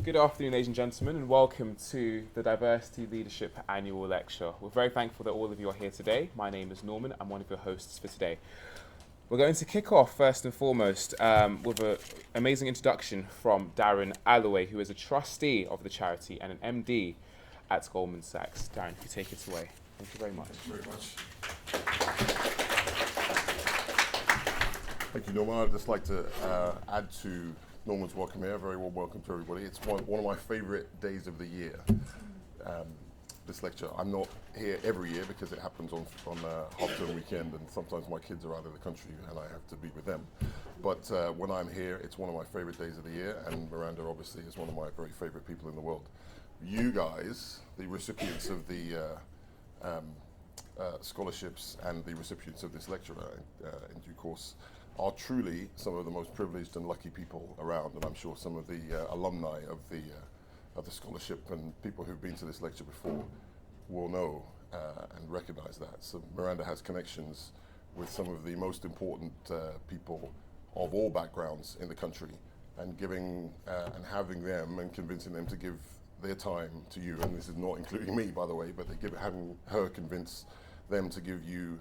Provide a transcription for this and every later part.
Good afternoon, ladies and gentlemen, and welcome to the Diversity Leadership Annual Lecture. We're very thankful that all of you are here today. My name is Norman. I'm one of your hosts for today. We're going to kick off first and foremost with an amazing introduction from Darren Alloway, who is a trustee of the charity and an MD at Goldman Sachs. Darren, if you take it away. Thank you very much. Thank you very much. Thank you, Norman. I'd just like to add to Norman's welcome here. Very warm welcome to everybody. It's one of my favourite days of the year, this lecture. I'm not here every year because it happens on half-term weekend, and sometimes my kids are out of the country and I have to be with them. But when I'm here, it's one of my favourite days of the year, and Miranda obviously is one of my very favourite people in the world. You guys, the recipients of the scholarships and the recipients of this lecture in due course, are truly some of the most privileged and lucky people around, and I'm sure some of the alumni of the scholarship and people who've been to this lecture before will know and recognise that. So Miranda has connections with some of the most important people of all backgrounds in the country, and giving and having them and convincing them to give their time to you, and this is not including me, by the way, but having her convince them to give you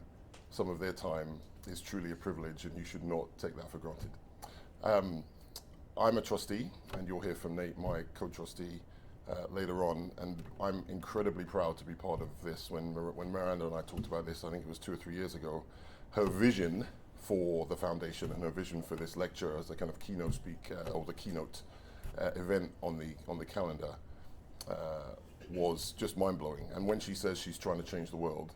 some of their time is truly a privilege, and you should not take that for granted. I'm a trustee, and you'll hear from Nate, my co-trustee, later on, and I'm incredibly proud to be part of this. When Miranda and I talked about this, I think it was 2 or 3 years ago, her vision for the foundation and her vision for this lecture as a kind of keynote or the keynote event on the calendar was just mind-blowing. And when she says she's trying to change the world,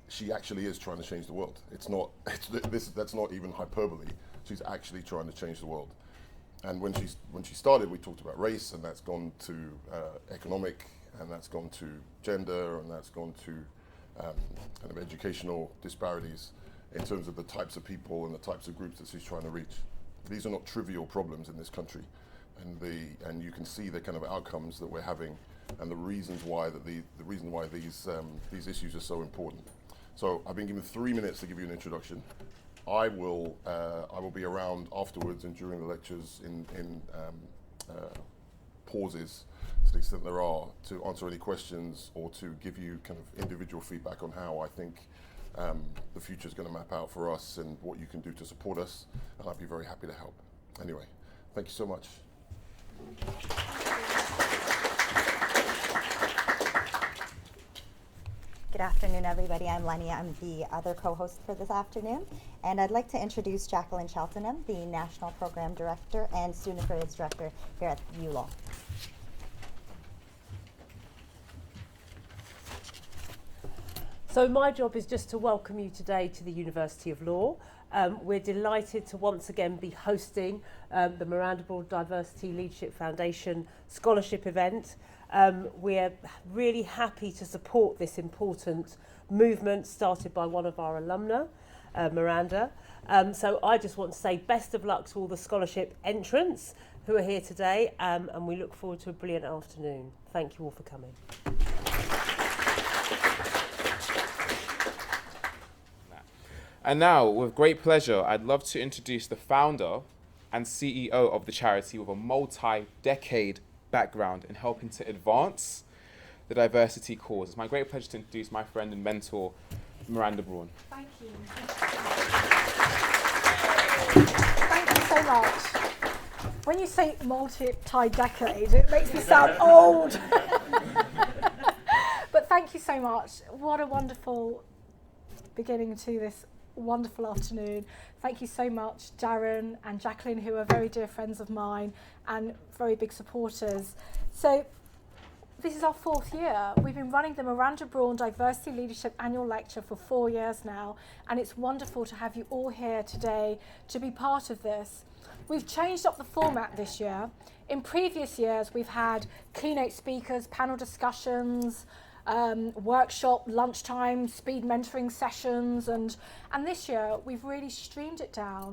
she actually is trying to change the world. That's not even hyperbole. She's actually trying to change the world. And when she started, we talked about race, and that's gone to economic, and that's gone to gender, and that's gone to kind of educational disparities in terms of the types of people and the types of groups that she's trying to reach. These are not trivial problems in this country, and you can see the kind of outcomes that we're having, and the reasons why these issues are so important. So I've been given 3 minutes to give you an introduction. I will be around afterwards and during the lectures in pauses, to the extent there are, to answer any questions or to give you kind of individual feedback on how I think the future is going to map out for us and what you can do to support us, and I'd be very happy to help. Anyway, thank you so much. Good afternoon, everybody. I'm Lenny. I'm the other co-host for this afternoon, and I'd like to introduce Jacqueline Cheltenham, the National Program Director and Student Affairs Director here at ULaw. So my job is just to welcome you today to the University of Law. We're delighted to once again be hosting the Miranda Brawn Diversity Leadership Foundation Scholarship event. We're really happy to support this important movement started by one of our alumna, Miranda. So I just want to say best of luck to all the scholarship entrants who are here today, and we look forward to a brilliant afternoon. Thank you all for coming. And now, with great pleasure, I'd love to introduce the founder and CEO of the charity with a multi-decade background in helping to advance the diversity cause. It's my great pleasure to introduce my friend and mentor, Miranda Brawn. Thank you. Thank you so much. When you say multi-decade, it makes me sound old. But thank you so much. What a wonderful beginning to this wonderful afternoon. Thank you so much, Darren and Jacqueline, who are very dear friends of mine and very big supporters. So this is our 4th year. We've been running the Miranda Brawn Diversity Leadership Annual Lecture for 4 years now, and it's wonderful to have you all here today to be part of this. We've changed up the format this year. In previous years, we've had keynote speakers, panel discussions, workshop, lunchtime, speed mentoring sessions, and this year we've really streamed it down.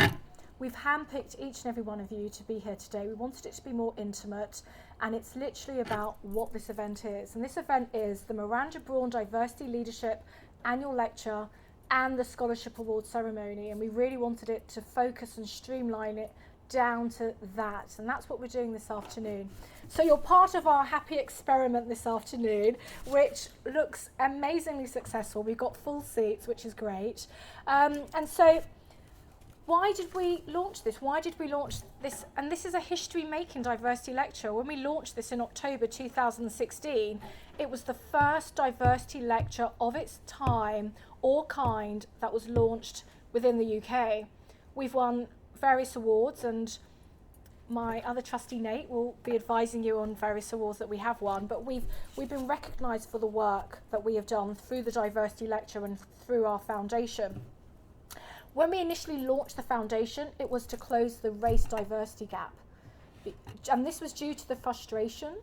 We've handpicked each and every one of you to be here today. We wanted it to be more intimate, and it's literally about what this event is. And this event is the Miranda Brawn Diversity Leadership Annual Lecture and the Scholarship Award Ceremony, and we really wanted it to focus and streamline it down to that, and that's what we're doing this afternoon. So you're part of our happy experiment this afternoon, which looks amazingly successful. We've got full seats, which is great. And so why did we launch this? Why did we launch this? And this is a history-making diversity lecture. When we launched this in October 2016, it was the first diversity lecture of its time or kind that was launched within the UK. We've won various awards, and my other trustee Nate will be advising you on various awards that we have won, but we've been recognised for the work that we have done through the diversity lecture and through our foundation. When we initially launched the foundation, it was to close the race diversity gap, and this was due to the frustration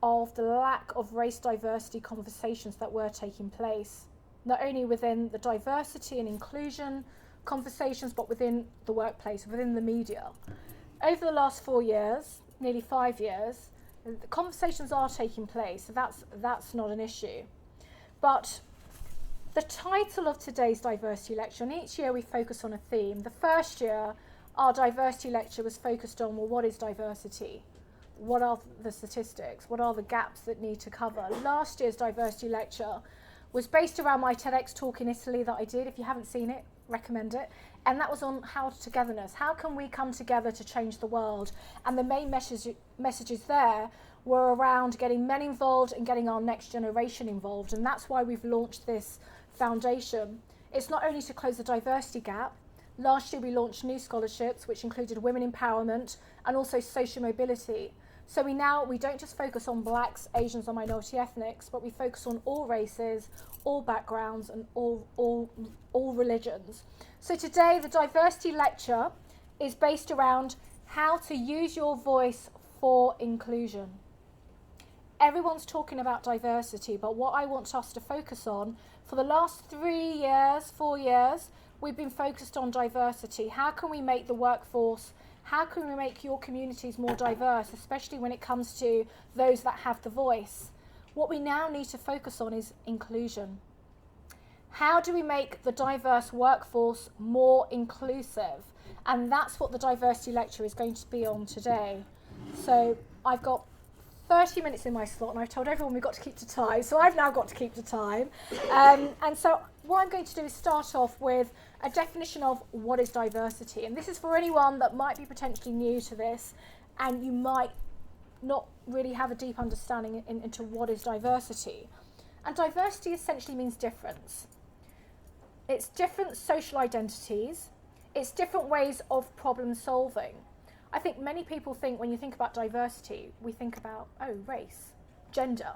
of the lack of race diversity conversations that were taking place, not only within the diversity and inclusion conversations, but within the workplace, within the media. Over the last 4 years, nearly 5 years, the conversations are taking place, so that's not an issue. But the title of today's diversity lecture, and each year we focus on a theme. The first year, our diversity lecture was focused on, well, what is diversity? What are the statistics? What are the gaps that need to cover? Last year's diversity lecture was based around my TEDx talk in Italy that I did. If you haven't seen it, recommend it. And that was on how togetherness. How can we come together to change the world? And the main messages there were around getting men involved and getting our next generation involved. And that's why we've launched this foundation. It's not only to close the diversity gap. Last year we launched new scholarships, which included women empowerment and also social mobility. So we don't just focus on blacks, Asians or minority ethnics, but we focus on all races, all backgrounds and all religions. So today the diversity lecture is based around how to use your voice for inclusion. Everyone's talking about diversity, but what I want us to focus on, for the last 4 years, we've been focused on diversity. How can we make the workforce, how can we make your communities more diverse, especially when it comes to those that have the voice? What we now need to focus on is inclusion. How do we make the diverse workforce more inclusive? And that's what the diversity lecture is going to be on today. So I've got 30 minutes in my slot, and I've told everyone we've got to keep to time, so I've now got to keep to time. And so what I'm going to do is start off with a definition of what is diversity. And this is for anyone that might be potentially new to this, and you might not really have a deep understanding into what is diversity. And diversity essentially means difference. It's different social identities. It's different ways of problem solving. I think many people think when you think about diversity, we think about, race, gender,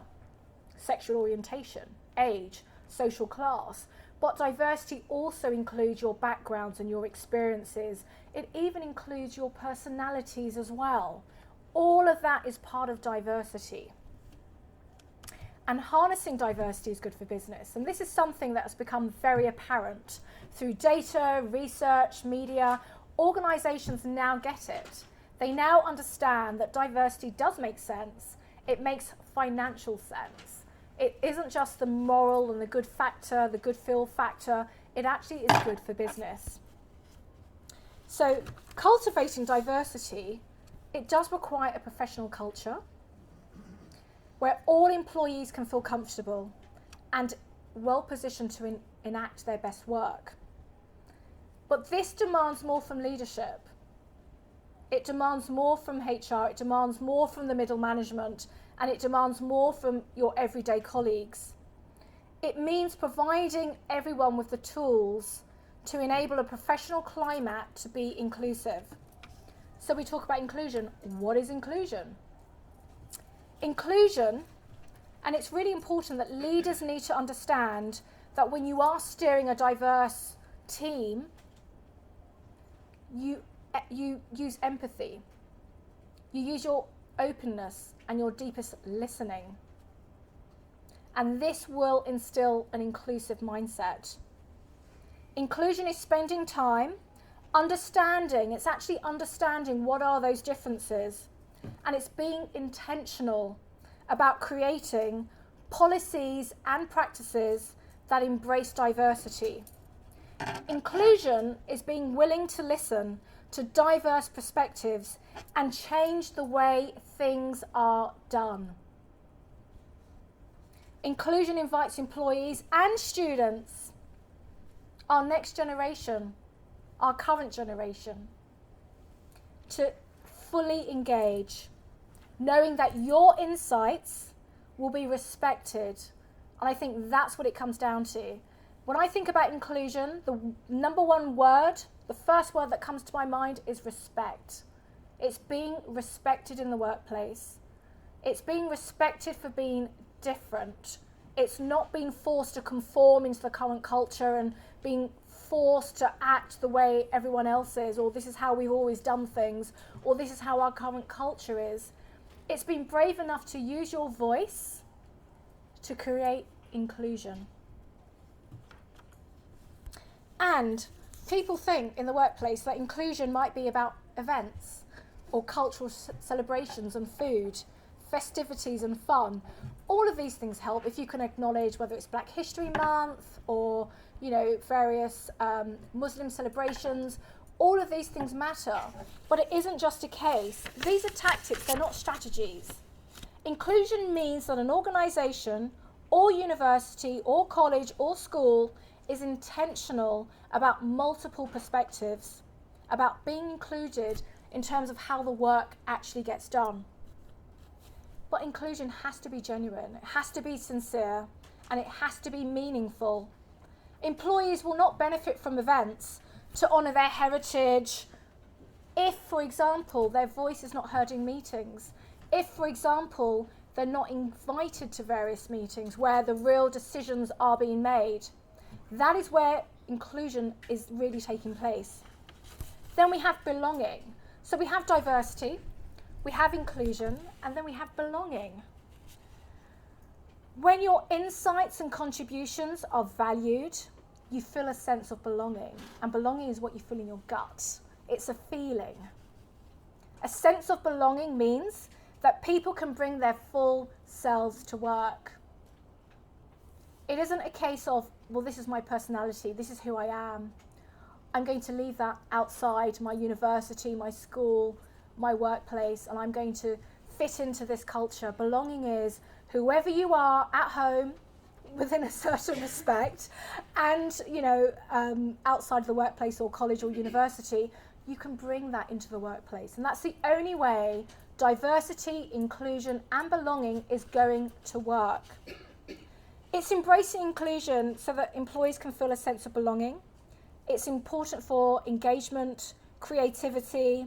sexual orientation, age, social class. But diversity also includes your backgrounds and your experiences. It even includes your personalities as well. All of that is part of diversity. And harnessing diversity is good for business. And this is something that has become very apparent through data, research, media. Organisations now get it. They now understand that diversity does make sense. It makes financial sense. It isn't just the moral and the good factor, the good feel factor. It actually is good for business. So cultivating diversity, it does require a professional culture where all employees can feel comfortable and well positioned to enact their best work. But this demands more from leadership. It demands more from HR, it demands more from the middle management, and it demands more from your everyday colleagues. It means providing everyone with the tools to enable a professional climate to be inclusive. So we talk about inclusion. What is inclusion? Inclusion, and it's really important that leaders need to understand that when you are steering a diverse team, you use empathy. You use your openness and your deepest listening. And this will instill an inclusive mindset. Inclusion is spending time understanding, it's actually understanding what are those differences. And it's being intentional about creating policies and practices that embrace diversity. Inclusion is being willing to listen to diverse perspectives and change the way things are done. Inclusion invites employees and students, our next generation, our current generation, to fully engage, knowing that your insights will be respected. And I think that's what it comes down to. When I think about inclusion, the number one word, the first word that comes to my mind is respect. It's being respected in the workplace. It's being respected for being different. It's not being forced to conform into the current culture and being forced to act the way everyone else is, or this is how we've always done things, or this is how our current culture is. It's being brave enough to use your voice to create inclusion. And people think in the workplace that inclusion might be about events or cultural celebrations and food, festivities and fun. All of these things help if you can acknowledge whether it's Black History Month or, various Muslim celebrations. All of these things matter, but it isn't just a case. These are tactics, they're not strategies. Inclusion means that an organisation or university or college or school is intentional about multiple perspectives, about being included in terms of how the work actually gets done. But inclusion has to be genuine, it has to be sincere, and it has to be meaningful. Employees will not benefit from events to honour their heritage if, for example, their voice is not heard in meetings, if, for example, they're not invited to various meetings where the real decisions are being made. That is where inclusion is really taking place. Then we have belonging. So we have diversity, we have inclusion, and then we have belonging. When your insights and contributions are valued, you feel a sense of belonging. And belonging is what you feel in your gut. It's a feeling. A sense of belonging means that people can bring their full selves to work. It isn't a case of, well, this is my personality, this is who I am. I'm going to leave that outside my university, my school, my workplace, and I'm going to fit into this culture. Belonging is whoever you are at home, within a certain respect, and outside the workplace or college or university, you can bring that into the workplace. And that's the only way diversity, inclusion, and belonging is going to work. It's embracing inclusion so that employees can feel a sense of belonging. It's important for engagement, creativity.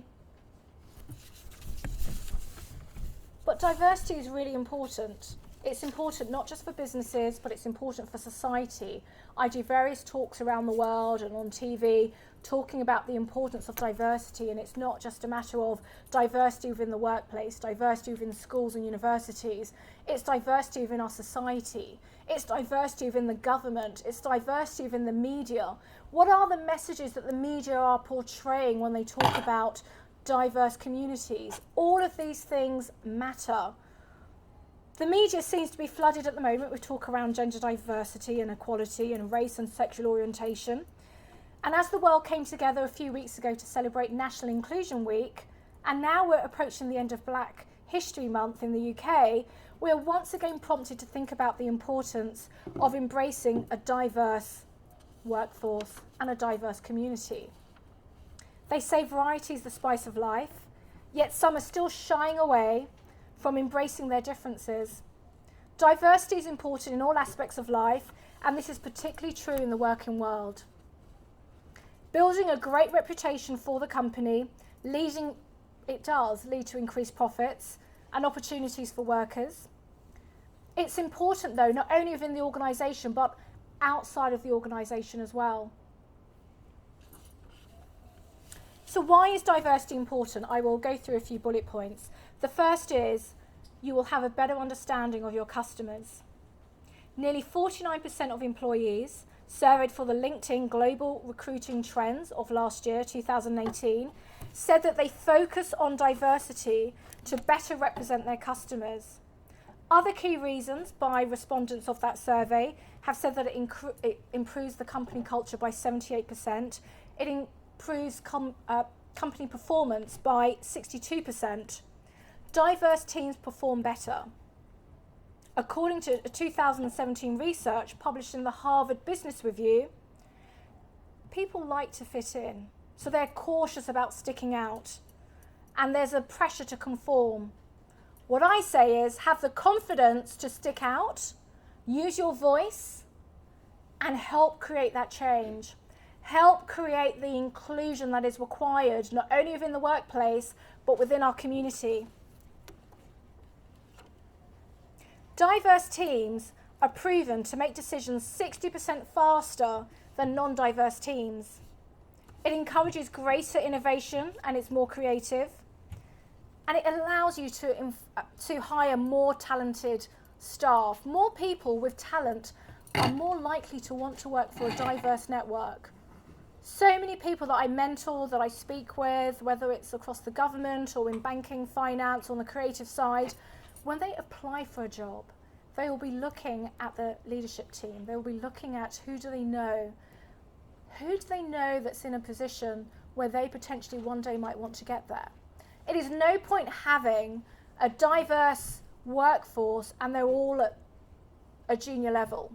But diversity is really important. It's important not just for businesses, but it's important for society. I do various talks around the world and on TV talking about the importance of diversity, and it's not just a matter of diversity within the workplace, diversity within schools and universities. It's diversity within our society. It's diversity within the government. It's diversity within the media. What are the messages that the media are portraying when they talk about diverse communities? All of these things matter. The media seems to be flooded at the moment with talk around gender diversity and equality and race and sexual orientation. And as the world came together a few weeks ago to celebrate National Inclusion Week, and now we're approaching the end of Black History Month in the UK, we're once again prompted to think about the importance of embracing a diverse workforce and a diverse community. They say variety is the spice of life, yet some are still shying away from embracing their differences. Diversity is important in all aspects of life, and this is particularly true in the working world. Building a great reputation for the company, it does lead to increased profits and opportunities for workers. It's important, though, not only within the organisation, but outside of the organisation as well. So why is diversity important? I will go through a few bullet points. The first is you will have a better understanding of your customers. Nearly 49% of employees surveyed for the LinkedIn Global Recruiting Trends of last year, 2018, said that they focus on diversity to better represent their customers. Other key reasons by respondents of that survey have said that it improves the company culture by 78%, it improves company performance by 62%, diverse teams perform better. According to a 2017 research published in the Harvard Business Review, people like to fit in, so they're cautious about sticking out, and there's a pressure to conform. What I say is, have the confidence to stick out, use your voice, and help create that change. Help create the inclusion that is required, not only within the workplace, but within our community. Diverse teams are proven to make decisions 60% faster than non-diverse teams. It encourages greater innovation and it's more creative. And it allows you to hire more talented staff. More people with talent are more likely to want to work for a diverse network. So many people that I mentor, that I speak with, whether it's across the government or in banking, finance, on the creative side, when they apply for a job, they will be looking at the leadership team. They will be looking at who do they know? Who do they know that's in a position where they potentially one day might want to get there? It is no point having a diverse workforce and they're all at a junior level.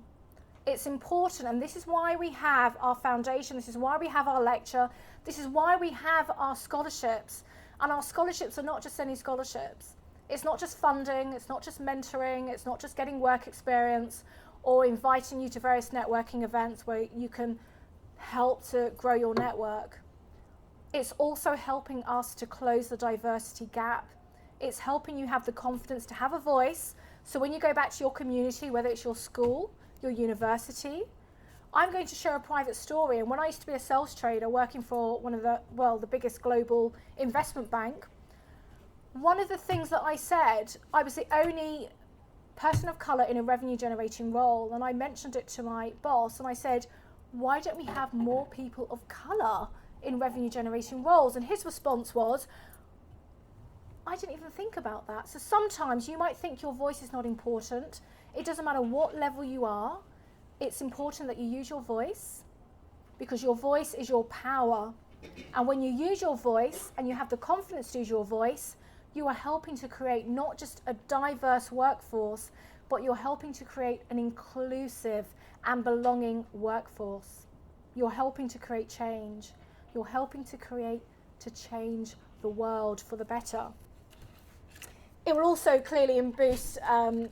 It's important, and this is why we have our foundation, this is why we have our lecture, this is why we have our scholarships. And our scholarships are not just any scholarships. It's not just funding, it's not just mentoring, it's not just getting work experience or inviting you to various networking events where you can help to grow your network. It's also helping us to close the diversity gap. It's helping you have the confidence to have a voice. So when you go back to your community, whether it's your school, your university, I'm going to share a private story. And when I used to be a sales trader working for one of the biggest global investment bank, one of the things that I said, I was the only person of colour in a revenue generating role. And I mentioned it to my boss and I said, why don't we have more people of colour in revenue generating roles? And his response was, I didn't even think about that. So sometimes you might think your voice is not important. It doesn't matter what level you are. It's important that you use your voice because your voice is your power. And when you use your voice and you have the confidence to use your voice, you are helping to create not just a diverse workforce, but you're helping to create an inclusive and belonging workforce. You're helping to create change. You're helping to change the world for the better. It will also clearly boost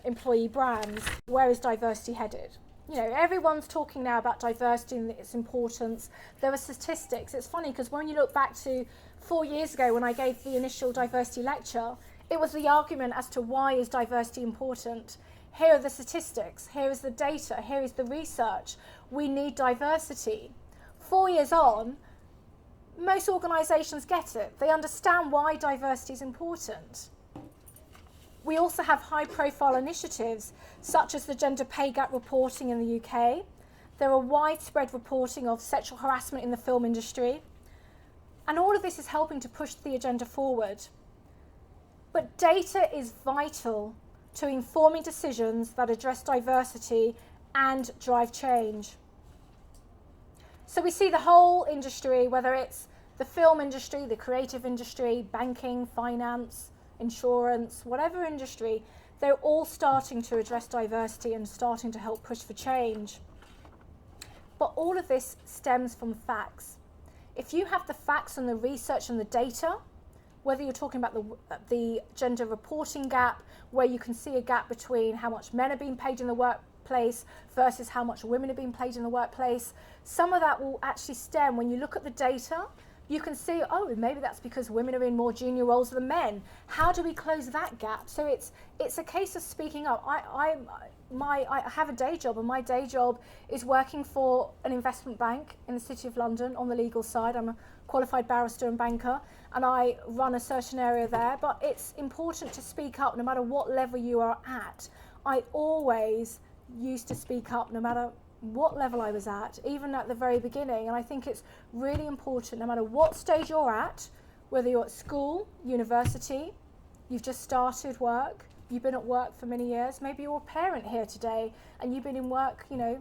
employee brands. Where is diversity headed? You know, everyone's talking now about diversity and its importance. There are statistics. It's funny because when you look back to 4 years ago when I gave the initial diversity lecture, it was the argument as to why is diversity important. Here are the statistics. Here is the data. Here is the research. We need diversity. 4 years on, most organisations get it. They understand why diversity is important. We also have high-profile initiatives, such as the gender pay gap reporting in the UK. There are widespread reporting of sexual harassment in the film industry. And all of this is helping to push the agenda forward. But data is vital to informing decisions that address diversity and drive change. So we see the whole industry, whether it's the film industry, the creative industry, banking, finance, insurance, whatever industry, they're all starting to address diversity and starting to help push for change. But all of this stems from facts. If you have the facts and the research and the data, whether you're talking about the gender reporting gap, where you can see a gap between how much men are being paid in the workplace versus how much women are being paid in the workplace, some of that will actually stem when you look at the data. You can see, oh, maybe that's because women are in more junior roles than men. How do we close that gap? So it's a case of speaking up. I have a day job, and my day job is working for an investment bank in the City of London on the legal side. I'm a qualified barrister and banker, and I run a certain area there. But it's important to speak up no matter what level you are at. I always used to speak up no matter what level I was at, even at the very beginning. And I think it's really important, no matter what stage you're at, whether you're at school, university, you've just started work, you've been at work for many years, maybe you're a parent here today and you've been in work, you know,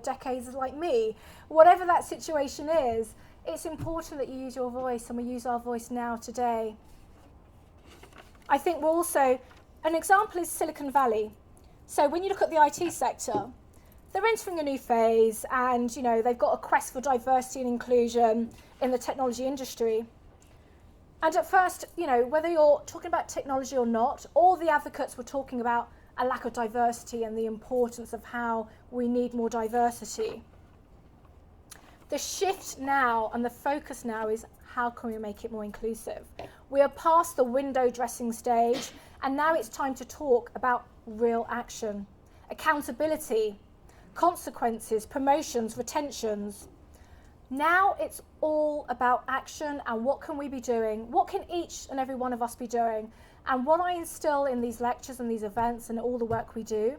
decades like me. Whatever that situation is, it's important that you use your voice, and we use our voice now today. I think we're also, an example is Silicon Valley. So when you look at the IT sector, they're entering a new phase, and you know, they've got a quest for diversity and inclusion in the technology industry. And at first, you know, whether you're talking about technology or not, all the advocates were talking about a lack of diversity and the importance of how we need more diversity. The shift now and the focus now is how can we make it more inclusive? We are past the window dressing stage, and now it's time to talk about real action, accountability, consequences, promotions, retentions. Now it's all about action, and what can we be doing? What can each and every one of us be doing? And what I instill in these lectures and these events and all the work we do,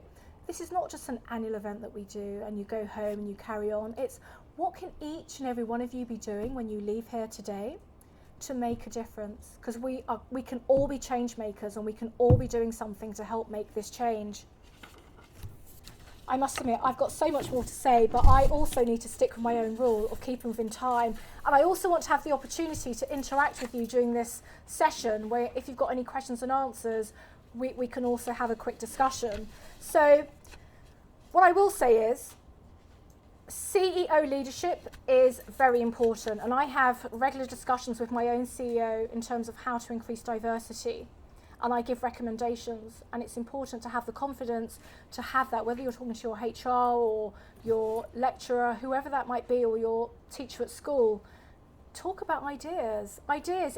this is not just an annual event that we do and you go home and you carry on. It's what can each and every one of you be doing when you leave here today to make a difference? Because we can all be change makers, and we can all be doing something to help make this change. I must admit, I've got so much more to say, but I also need to stick with my own rule of keeping within time. And I also want to have the opportunity to interact with you during this session, where if you've got any questions and answers, we can also have a quick discussion. So what I will say is, CEO leadership is very important, and I have regular discussions with my own CEO in terms of how to increase diversity. And I give recommendations, and it's important to have the confidence to have that, whether you're talking to your HR or your lecturer, whoever that might be, or your teacher at school. Talk about ideas. Ideas,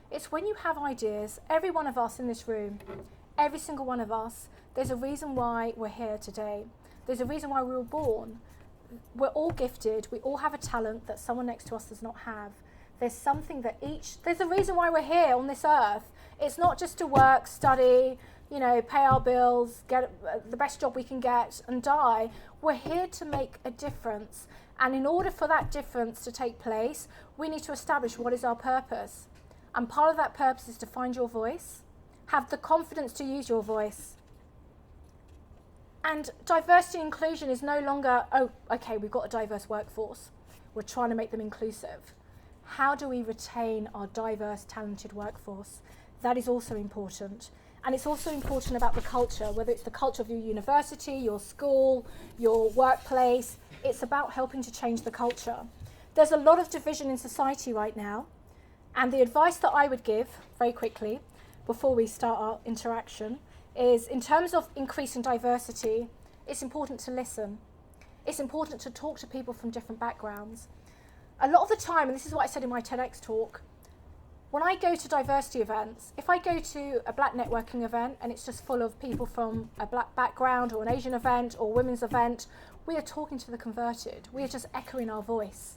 it's when you have ideas, every one of us in this room, every single one of us, there's a reason why we're here today. There's a reason why we were born. We're all gifted. We all have a talent that someone next to us does not have. There's something that there's a reason why we're here on this earth. It's not just to work, study, you know, pay our bills, get the best job we can get and die. We're here to make a difference. And in order for that difference to take place, we need to establish what is our purpose. And part of that purpose is to find your voice, have the confidence to use your voice. And diversity and inclusion is no longer, oh, okay, we've got a diverse workforce. We're trying to make them inclusive. How do we retain our diverse, talented workforce? That is also important. And it's also important about the culture, whether it's the culture of your university, your school, your workplace. It's about helping to change the culture. There's a lot of division in society right now. And the advice that I would give, very quickly, before we start our interaction, is in terms of increasing diversity, it's important to listen. It's important to talk to people from different backgrounds. A lot of the time, and this is what I said in my TEDx talk, when I go to diversity events, if I go to a black networking event and it's just full of people from a black background, or an Asian event or women's event, we are talking to the converted. We are just echoing our voice.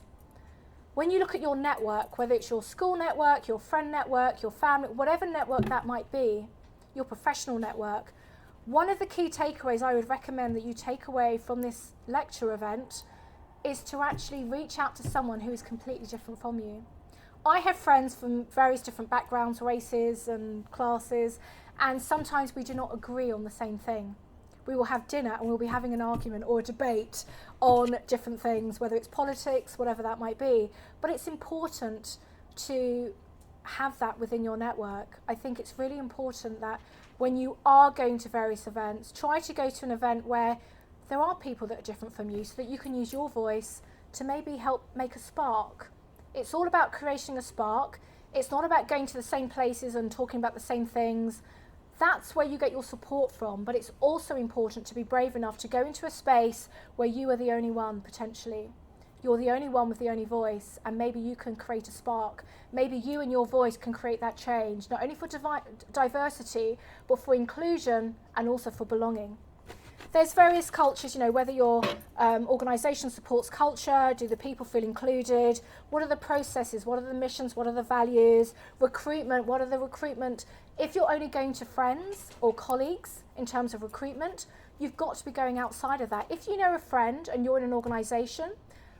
When you look at your network, whether it's your school network, your friend network, your family, whatever network that might be, your professional network, one of the key takeaways I would recommend that you take away from this lecture event is to actually reach out to someone who is completely different from you. I have friends from various different backgrounds, races and classes, and sometimes we do not agree on the same thing. We will have dinner and we'll be having an argument or a debate on different things, whether it's politics, whatever that might be. But it's important to have that within your network. I think it's really important that when you are going to various events, try to go to an event where there are people that are different from you, so that you can use your voice to maybe help make a spark. It's all about creating a spark. It's not about going to the same places and talking about the same things. That's where you get your support from, but it's also important to be brave enough to go into a space where you are the only one, potentially. You're the only one with the only voice, and maybe you can create a spark. Maybe you and your voice can create that change, not only for diversity, but for inclusion and also for belonging. There's various cultures, you know, whether your organisation supports culture, do the people feel included, what are the processes, what are the missions, what are the values, recruitment, what are the recruitment. If you're only going to friends or colleagues in terms of recruitment, you've got to be going outside of that. If you know a friend and you're in an organisation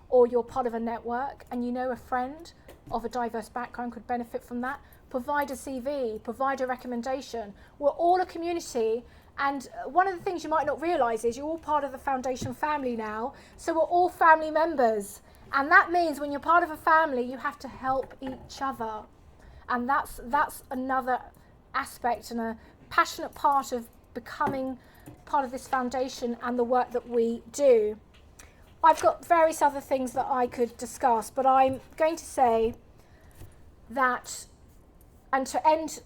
or you're part of a network and you know a friend of a diverse background could benefit from that, provide a CV, provide a recommendation. We're all a community. And one of the things you might not realise is you're all part of the foundation family now, so we're all family members. And that means when you're part of a family, you have to help each other. And that's another aspect and a passionate part of becoming part of this foundation and the work that we do. I've got various other things that I could discuss, but I'm going to say that, and to end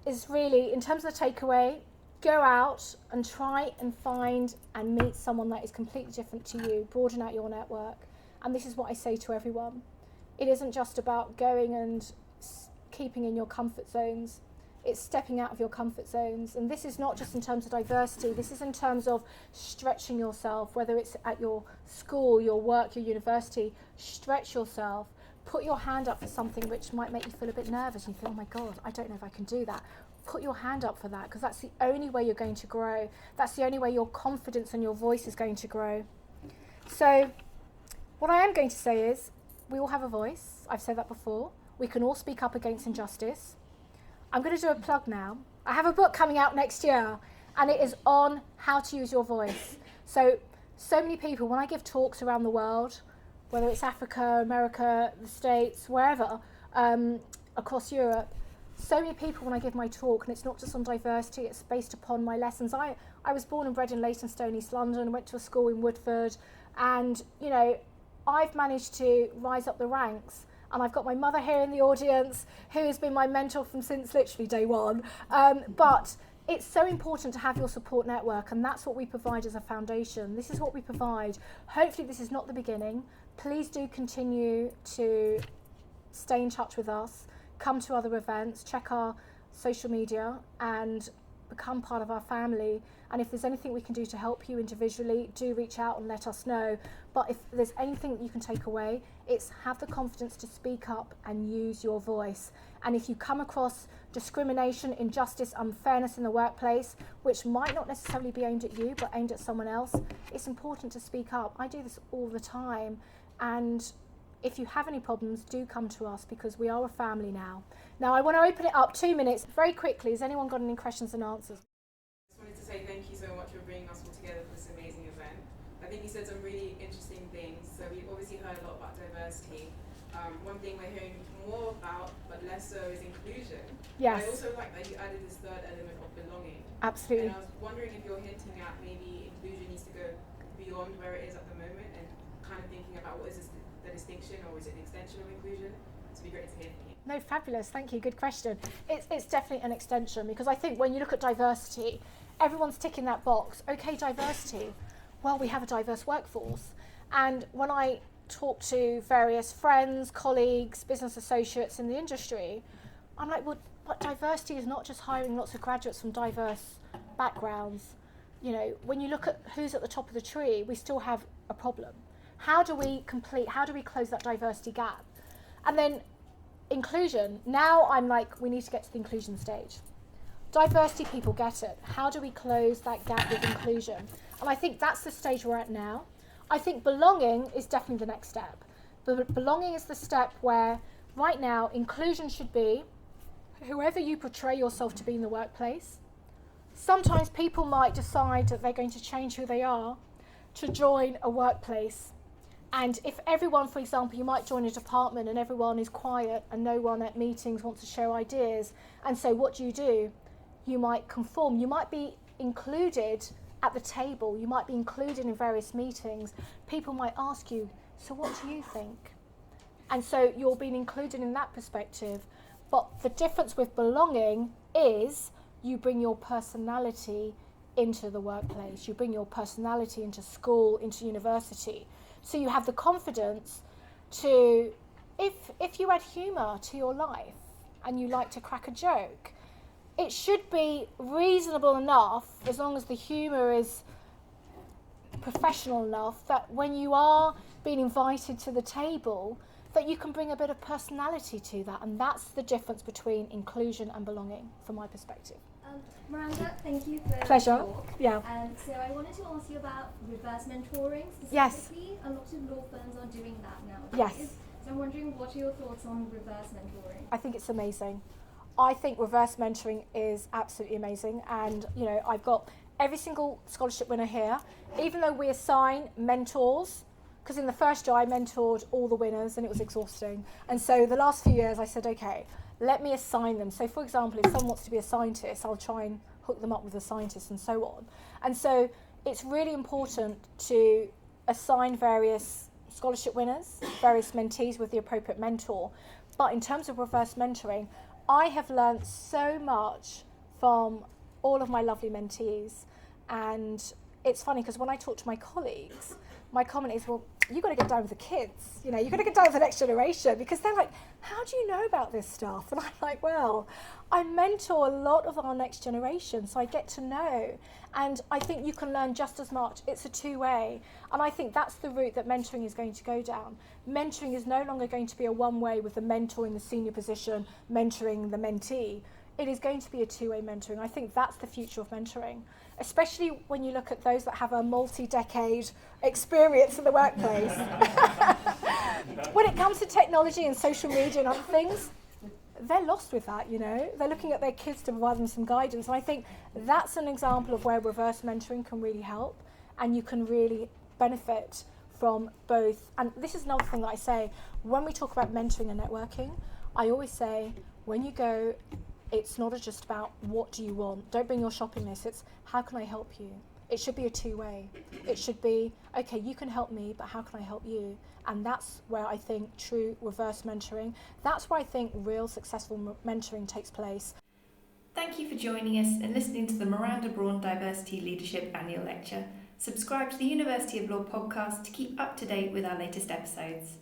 is really, in terms of the takeaway, go out and try and find and meet someone that is completely different to you. Broaden out your network. And this is what I say to everyone. It isn't just about going and keeping in your comfort zones. It's stepping out of your comfort zones. And this is not just in terms of diversity. This is in terms of stretching yourself, whether it's at your school, your work, your university. Stretch yourself. Put your hand up for something which might make you feel a bit nervous. And you feel, oh my God, I don't know if I can do that. Put your hand up for that, because that's the only way you're going to grow. That's the only way your confidence and your voice is going to grow. So what I am going to say is, we all have a voice. I've said that before. We can all speak up against injustice. I'm going to do a plug now. I have a book coming out next year, and it is on how to use your voice. So many people, when I give talks around the world, whether it's Africa, America, the States, wherever, across Europe, so many people when I give my talk, and it's not just on diversity, it's based upon my lessons. I was born and bred in Leytonstone, East London, went to a school in Woodford, and, you know, I've managed to rise up the ranks. And I've got my mother here in the audience, who has been my mentor since literally day one. But it's so important to have your support network, and that's what we provide as a foundation. This is what we provide. Hopefully this is not the beginning. Please do continue to stay in touch with us, come to other events, check our social media, and become part of our family. And if there's anything we can do to help you individually, do reach out and let us know. But if there's anything that you can take away, it's have the confidence to speak up and use your voice. And if you come across discrimination, injustice, unfairness in the workplace, which might not necessarily be aimed at you, but aimed at someone else, it's important to speak up. I do this all the time. And if you have any problems, do come to us, because we are a family now. Now, I want to open it up 2 minutes very quickly. Has anyone got any questions and answers? I just wanted to say thank you so much for bringing us all together for this amazing event. I think you said some really interesting things. So we've obviously heard a lot about diversity. One thing we're hearing more about, but less so, is inclusion. Yes. I also like that you added this third element of belonging. Absolutely. And I was wondering if you're hinting at maybe inclusion needs to go beyond where it is at the moment, and kind of thinking about what is this, the distinction, or is it an extension of inclusion? It'd be great to hear from you. No, fabulous. Thank you. Good question. It's definitely an extension, because I think when you look at diversity, everyone's ticking that box. Okay, diversity. Well, we have a diverse workforce. And when I talk to various friends, colleagues, business associates in the industry, I'm like, well, but diversity is not just hiring lots of graduates from diverse backgrounds. You know, when you look at who's at the top of the tree, we still have a problem. How do we close that diversity gap? And then inclusion. Now I'm like, we need to get to the inclusion stage. Diversity, people get it. How do we close that gap with inclusion? And I think that's the stage we're at now. I think belonging is definitely the next step. But belonging is the step where right now inclusion should be whoever you portray yourself to be in the workplace. Sometimes people might decide that they're going to change who they are to join a workplace. And if everyone, for example, you might join a department and everyone is quiet and no one at meetings wants to share ideas. And so what do? You might conform. You might be included at the table. You might be included in various meetings. People might ask you, so what do you think? And so you're being included in that perspective. But the difference with belonging is you bring your personality into the workplace. You bring your personality into school, into university. So you have the confidence to, if you add humour to your life and you like to crack a joke, it should be reasonable enough, as long as the humour is professional enough, that when you are being invited to the table, that you can bring a bit of personality to that. And that's the difference between inclusion and belonging, from my perspective. Miranda, thank you for Pleasure. the talk. Yeah. So I wanted to ask you about reverse mentoring specifically. Yes. A lot of law firms are doing that nowadays. Yes. So I'm wondering, what are your thoughts on reverse mentoring? I think it's amazing. I think reverse mentoring is absolutely amazing. And, you know, I've got every single scholarship winner here. Even though we assign mentors because in the first year I mentored all the winners and it was exhausting. And so the last few years I said, okay, let me assign them. So for example, if someone wants to be a scientist, I'll try and hook them up with a scientist and so on. And so it's really important to assign various scholarship winners, various mentees with the appropriate mentor. But in terms of reverse mentoring, I have learned so much from all of my lovely mentees. And it's funny because when I talk to my colleagues, my comment is, well, you've got to get down with the kids, you know, you've got to get down with the next generation, because they're like, how do you know about this stuff? And I'm like, well, I mentor a lot of our next generation, so I get to know. And I think you can learn just as much. It's a two-way. And I think that's the route that mentoring is going to go down. Mentoring is no longer going to be a one-way with the mentor in the senior position mentoring the mentee. It is going to be a two-way mentoring. I think that's the future of mentoring, especially when you look at those that have a multi-decade experience in the workplace. When it comes to technology and social media and other things, they're lost with that, you know. They're looking at their kids to provide them some guidance. And I think that's an example of where reverse mentoring can really help, and you can really benefit from both. And this is another thing that I say, when we talk about mentoring and networking, I always say, when you go, it's not just about what do you want. Don't bring your shopping list. It's how can I help you? It should be a two-way. It should be, okay, you can help me, but how can I help you? And that's where I think true reverse mentoring, that's where I think real successful mentoring takes place. Thank you for joining us and listening to the Miranda Brawn Diversity Leadership Annual Lecture. Subscribe to the University of Law podcast to keep up to date with our latest episodes.